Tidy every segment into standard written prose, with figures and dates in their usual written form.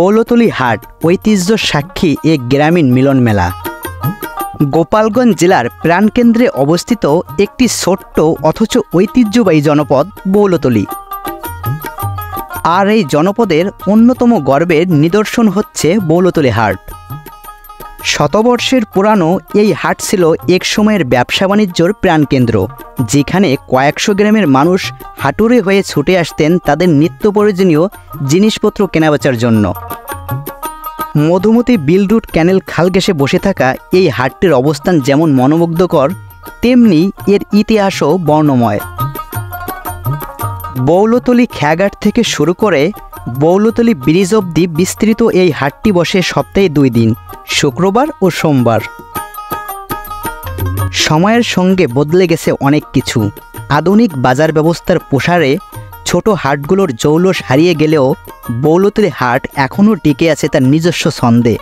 বৌলতলী হাট ঐতিহ্য সাক্ষী এক গ্রামীণ মিলন মেলা। গোপালগঞ্জ জেলার প্রাণকেন্দ্রে অবস্থিত একটি ছোট্ট অথচ ঐতিহ্যবাহী জনপদ বৌলতলী। আর এই জনপদের অন্যতম গর্বের নিদর্শন হচ্ছে বৌলতলী হাট। শতবর্ষের পুরানো এই হাট ছিল এক সময়ের ব্যবসা বাণিজ্যর প্রাণকেন্দ্র, যেখানে কয়েকশো গ্রামের মানুষ হাটুরে হয়ে ছুটে আসতেন তাদের নিত্য প্রয়োজনীয় জিনিসপত্র কেনাবেচার জন্য। মধুমতি বিল রুট ক্যানেল খাল ঘেঁষে বসে থাকা এই হাটটির অবস্থান যেমন মনোমুগ্ধকর, তেমনি এর ইতিহাসও বর্ণময়। বৌলতলী খেয়াঘাট থেকে শুরু করে বৌলতলী ব্রিজ অবধি বিস্তৃত এই হাটটি বসে সপ্তাহে 2 দিন, শুক্রবার ও সোমবার। সময়ের সঙ্গে বদলে গেছে অনেক কিছু। আধুনিক বাজার ব্যবস্থার প্রসারে ছোট হাটগুলোর জৌলস হারিয়ে গেলেও বৌলতলী হাট এখনও টিকে আছে তার নিজস্ব ছন্দে।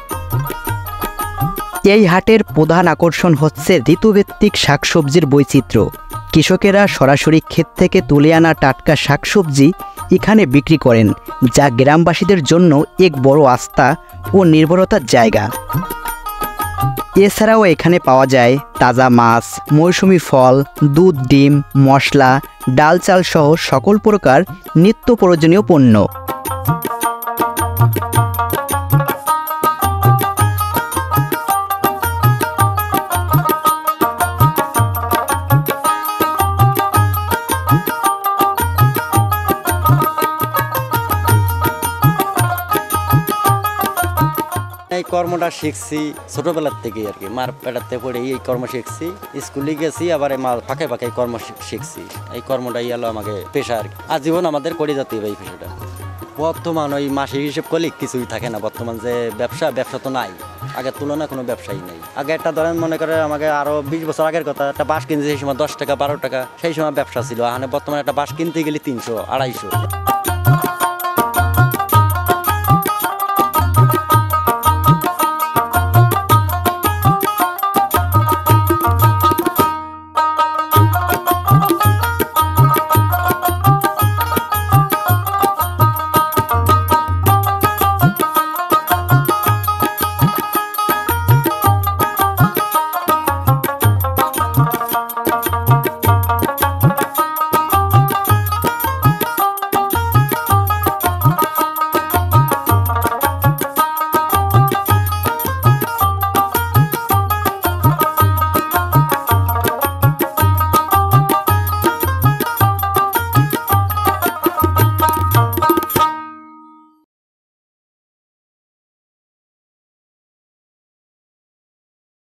এই হাটের প্রধান আকর্ষণ হচ্ছে ঋতুভিত্তিক শাকসবজির বৈচিত্র্য। কৃষকেরা সরাসরি ক্ষেত থেকে তুলে আনা টাটকা শাকসবজি এখানে বিক্রি করেন, যা গ্রামবাসীদের জন্য এক বড় আস্থা ও নির্ভরতার জায়গা। এছাড়াও এখানে পাওয়া যায় তাজা মাছ, মৌসুমি ফল, দুধ, ডিম, মশলা, ডাল, চাল সহ সকল প্রকার নিত্য প্রয়োজনীয় পণ্য। এই কর্মটা শিখছি ছোটবেলার থেকেই আর কি, মার পেটাতে পড়ে এই কর্ম শিখছি। স্কুলে গেছি, আবার এই মাল ফাঁকে ফাঁকে কর্ম শিখছি। এই কর্মটাই এলো আমাকে পেশা আর কি। আজীবন আমাদের করে যেতে হবে এই পেশাটা। বর্তমান ওই মাসিক হিসেব করলে কিছুই থাকে না। বর্তমান যে ব্যবসা তো নাই, আগের তুলনায় কোনো ব্যবসায়ী নেই। আগে একটা ধরেন মনে করে আমাকে আরো 20 বছর আগের কথা, একটা বাঁশ কিনতে সেই সময় 10 টাকা 12 টাকা, সেই সময় ব্যবসা ছিল। এখানে বর্তমানে একটা বাঁশ কিনতে গেলে 300 250।